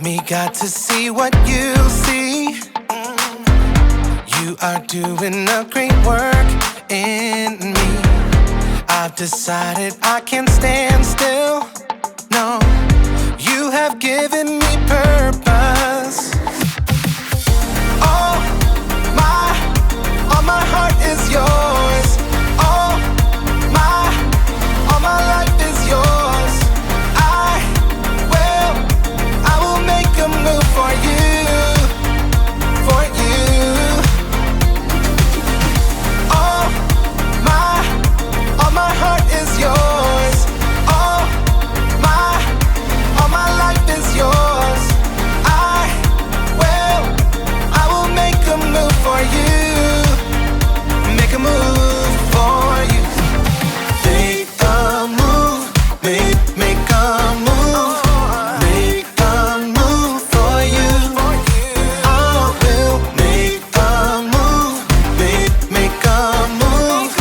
Me got to see what you see. You are doing a great work in me. I've decided I can't stand still. No, you have given me purpose. All my heart is yours. All my life is yours. I will make a move for you, for you. All my heart is yours. All my life is yours. I will make a move for you. Make a move for you. Make a move, make a move. Make a move for you. I will make a move, make a move.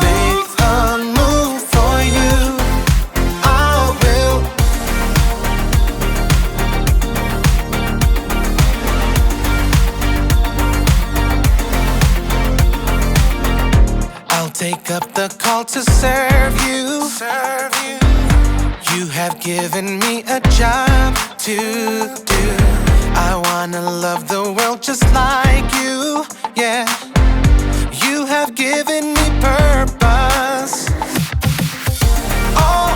Make a move for you. I will. I'll take up the call to serve you. You have given me a job to do. I wanna love the world just like you. Yeah, you have given me purpose. All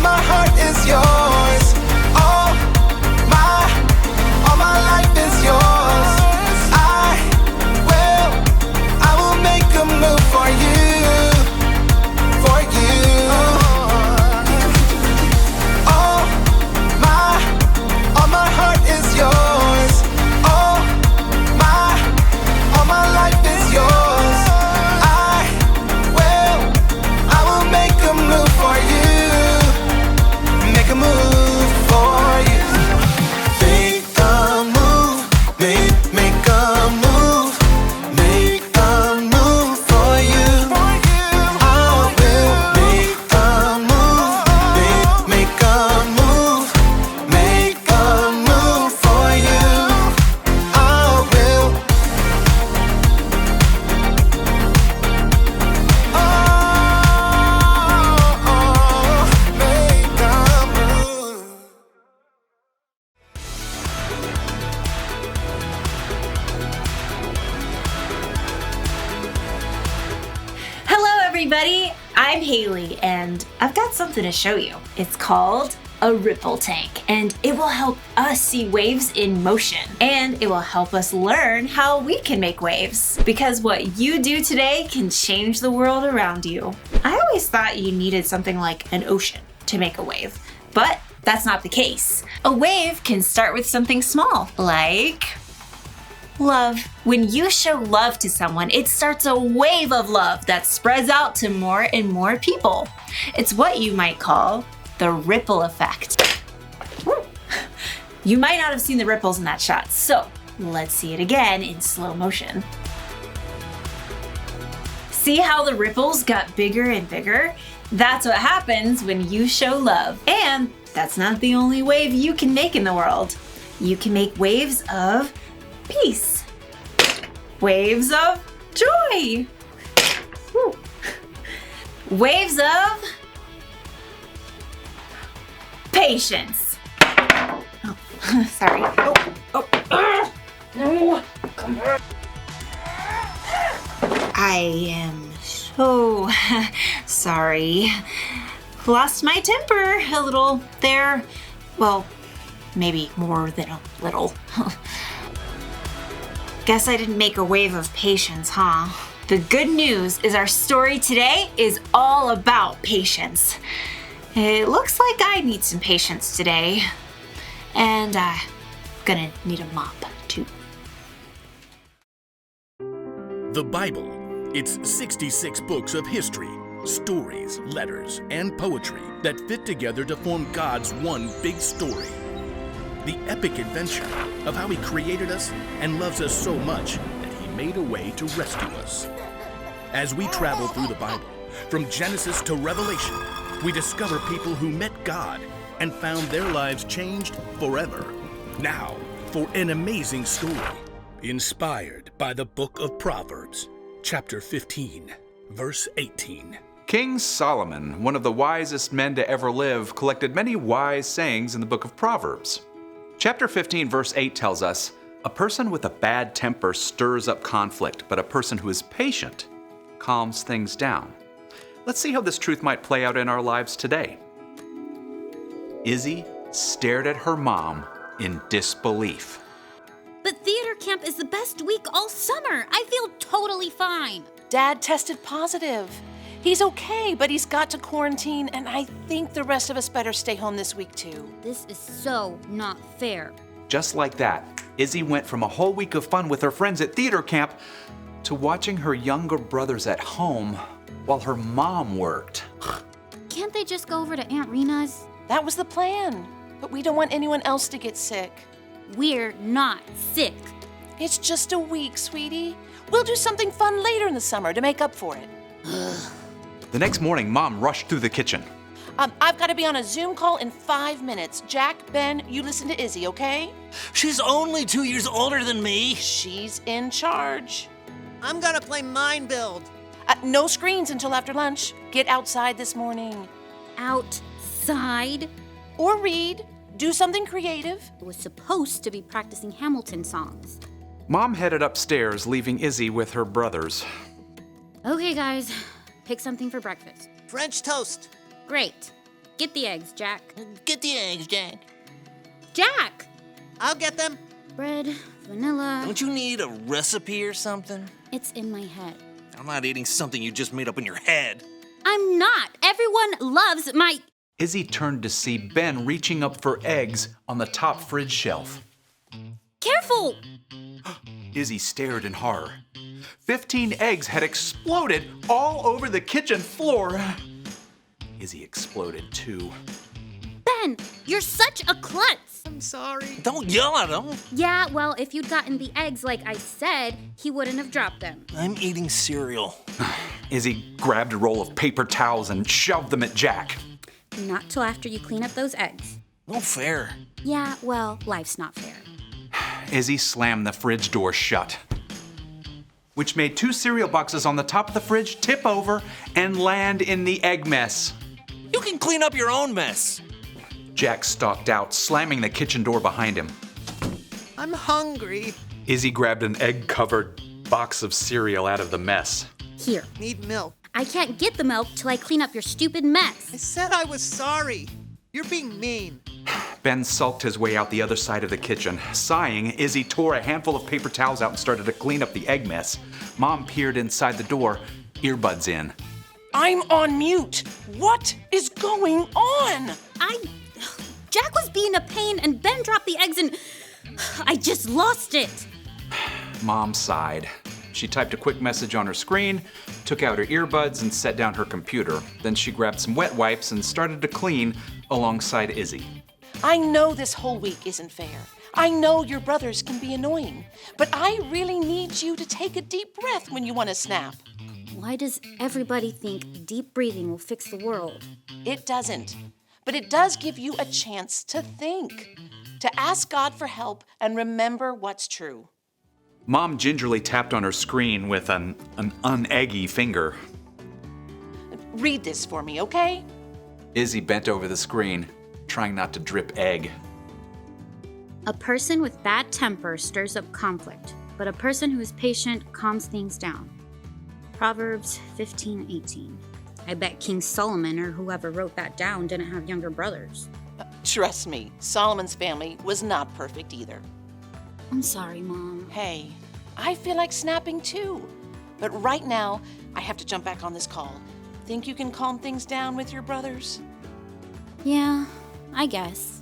my heart is yours. All my life is yours. I will make a move for you, for you. All my heart is yours. All my life is yours. I will make a move for you. Make a move for you. Make a move, make a move. Make a move for you. I will make a move, make a move. Make a move for you. I will. Make a move. Hello everybody, I'm Haley and I've got something to show you. It's called a ripple tank and it will help us see waves in motion and it will help us learn how we can make waves because what you do today can change the world around you. I always thought you needed something like an ocean to make a wave, but that's not the case. A wave can start with something small like love. When you show love to someone, it starts a wave of love that spreads out to more and more people. It's what you might call the ripple effect. Woo. You might not have seen the ripples in that shot, so let's see it again in slow motion. See how the ripples got bigger and bigger? That's what happens when you show love. And that's not the only wave you can make in the world. You can make waves of peace. Waves of joy. Woo. Waves of patience. Oh, sorry. No, come here. I am so sorry. Lost my temper a little there. Well, maybe more than a little. Guess I didn't make a wave of patience, huh? The good news is our story today is all about patience. It looks like I need some patience today. And I'm gonna need a mop, too. The Bible. It's 66 books of history, stories, letters, and poetry that fit together to form God's one big story. The epic adventure of how He created us and loves us so much that He made a way to rescue us. As we travel through the Bible, from Genesis to Revelation, we discover people who met God and found their lives changed forever. Now, for an amazing story, inspired by the book of Proverbs, chapter 15, verse 18. King Solomon, one of the wisest men to ever live, collected many wise sayings in the book of Proverbs. Chapter 15, verse 8 tells us, "A person with a bad temper stirs up conflict, but a person who is patient calms things down." Let's see how this truth might play out in our lives today. Izzy stared at her mom in disbelief. But theater camp is the best week all summer. I feel totally fine. Dad tested positive. He's okay, but he's got to quarantine, and I think the rest of us better stay home this week too. This is so not fair. Just like that, Izzy went from a whole week of fun with her friends at theater camp to watching her younger brothers at home while her mom worked. Can't they just go over to Aunt Rena's? That was the plan, but we don't want anyone else to get sick. We're not sick. It's just a week, sweetie. We'll do something fun later in the summer to make up for it. The next morning, Mom rushed through the kitchen. I've got to be on a Zoom call in 5 minutes. Jack, Ben, you listen to Izzy, okay? She's only 2 years older than me. She's in charge. I'm gonna play Mind Build. No screens until after lunch. Get outside this morning. Outside? Or read. Do something creative. I was supposed to be practicing Hamilton songs. Mom headed upstairs, leaving Izzy with her brothers. Okay, guys, pick something for breakfast. French toast. Great. Get the eggs, Jack. Get the eggs, Jack. Jack! I'll get them. Bread, vanilla. Don't you need a recipe or something? It's in my head. I'm not eating something you just made up in your head. I'm not. Everyone loves my... Izzy turned to see Ben reaching up for eggs on the top fridge shelf. Careful! Izzy stared in horror. 15 eggs had exploded all over the kitchen floor. Izzy exploded too. Ben, you're such a klutz. I'm sorry. Don't yell at him. Yeah, well, if you'd gotten the eggs like I said, he wouldn't have dropped them. I'm eating cereal. Izzy grabbed a roll of paper towels and shoved them at Jack. Not till after you clean up those eggs. No fair. Yeah, well, life's not fair. Izzy slammed the fridge door shut, which made 2 cereal boxes on the top of the fridge tip over and land in the egg mess. You can clean up your own mess. Jack stalked out, slamming the kitchen door behind him. I'm hungry. Izzy grabbed an egg-covered box of cereal out of the mess. Here. Need milk. I can't get the milk till I clean up your stupid mess. I said I was sorry. You're being mean. Ben sulked his way out the other side of the kitchen. Sighing, Izzy tore a handful of paper towels out and started to clean up the egg mess. Mom peered inside the door, earbuds in. I'm on mute. What is going on? Jack was being a pain and Ben dropped the eggs and I just lost it. Mom sighed. She typed a quick message on her screen, took out her earbuds, and set down her computer. Then she grabbed some wet wipes and started to clean alongside Izzy. I know this whole week isn't fair. I know your brothers can be annoying, but I really need you to take a deep breath when you want to snap. Why does everybody think deep breathing will fix the world? It doesn't, but it does give you a chance to think, to ask God for help and remember what's true. Mom gingerly tapped on her screen with an uneggy finger. Read this for me, okay? Izzy bent over the screen, trying not to drip egg. A person with bad temper stirs up conflict, but a person who is patient calms things down. Proverbs 15:18. I bet King Solomon or whoever wrote that down didn't have younger brothers. Trust me, Solomon's family was not perfect either. I'm sorry, Mom. Hey, I feel like snapping too. But right now, I have to jump back on this call. Think you can calm things down with your brothers? Yeah, I guess.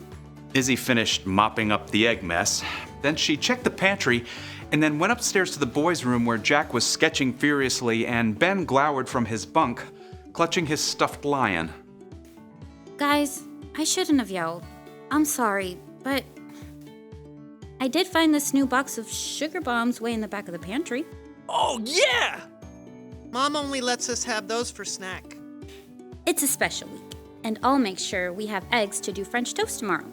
Izzy finished mopping up the egg mess. Then she checked the pantry and then went upstairs to the boys' room where Jack was sketching furiously and Ben glowered from his bunk, clutching his stuffed lion. Guys, I shouldn't have yelled. I'm sorry, but I did find this new box of sugar bombs way in the back of the pantry. Oh, yeah! Mom only lets us have those for snack. It's a special week, And I'll make sure we have eggs to do French toast tomorrow.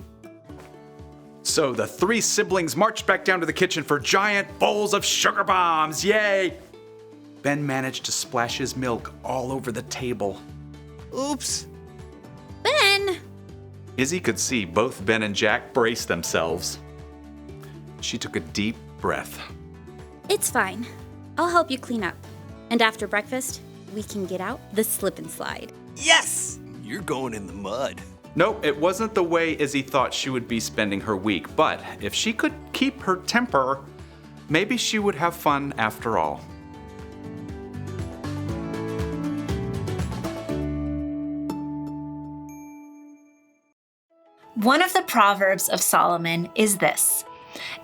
So the three siblings marched back down to the kitchen for giant bowls of sugar bombs. Yay! Ben managed to splash his milk all over the table. Oops. Ben! Izzy could see both Ben and Jack brace themselves. She took a deep breath. It's fine. I'll help you clean up. And after breakfast, we can get out the slip and slide. Yes! You're going in the mud. Nope, it wasn't the way Izzy thought she would be spending her week, but if she could keep her temper, maybe she would have fun after all. One of the Proverbs of Solomon is this: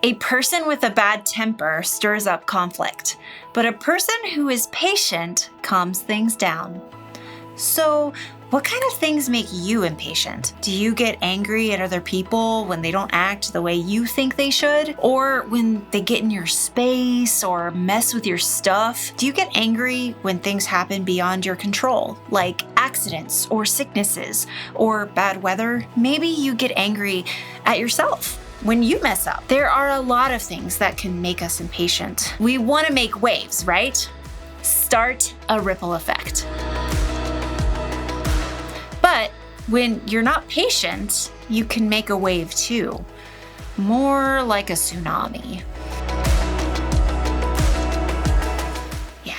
a person with a bad temper stirs up conflict, but a person who is patient calms things down. So, what kind of things make you impatient? Do you get angry at other people when they don't act the way you think they should? Or when they get in your space or mess with your stuff? Do you get angry when things happen beyond your control, like accidents or sicknesses or bad weather? Maybe you get angry at yourself when you mess up. There are a lot of things that can make us impatient. We want to make waves, right? Start a ripple effect. But when you're not patient, you can make a wave too. More like a tsunami. Yeah.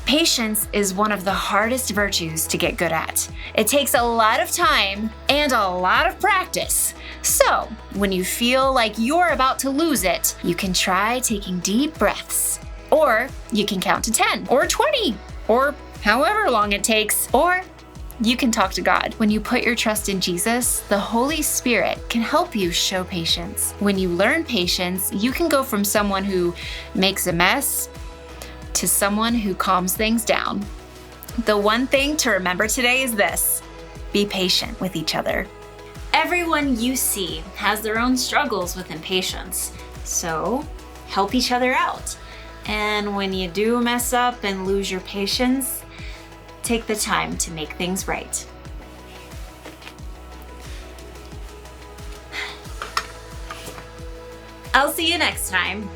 Patience is one of the hardest virtues to get good at. It takes a lot of time and a lot of practice. So, when you feel like you're about to lose it, you can try taking deep breaths. Or you can count to 10 or 20 or however long it takes. Or you can talk to God. When you put your trust in Jesus, the Holy Spirit can help you show patience. When you learn patience, you can go from someone who makes a mess to someone who calms things down. The one thing to remember today is this: be patient with each other. Everyone you see has their own struggles with impatience, so help each other out. And when you do mess up and lose your patience, take the time to make things right. I'll see you next time.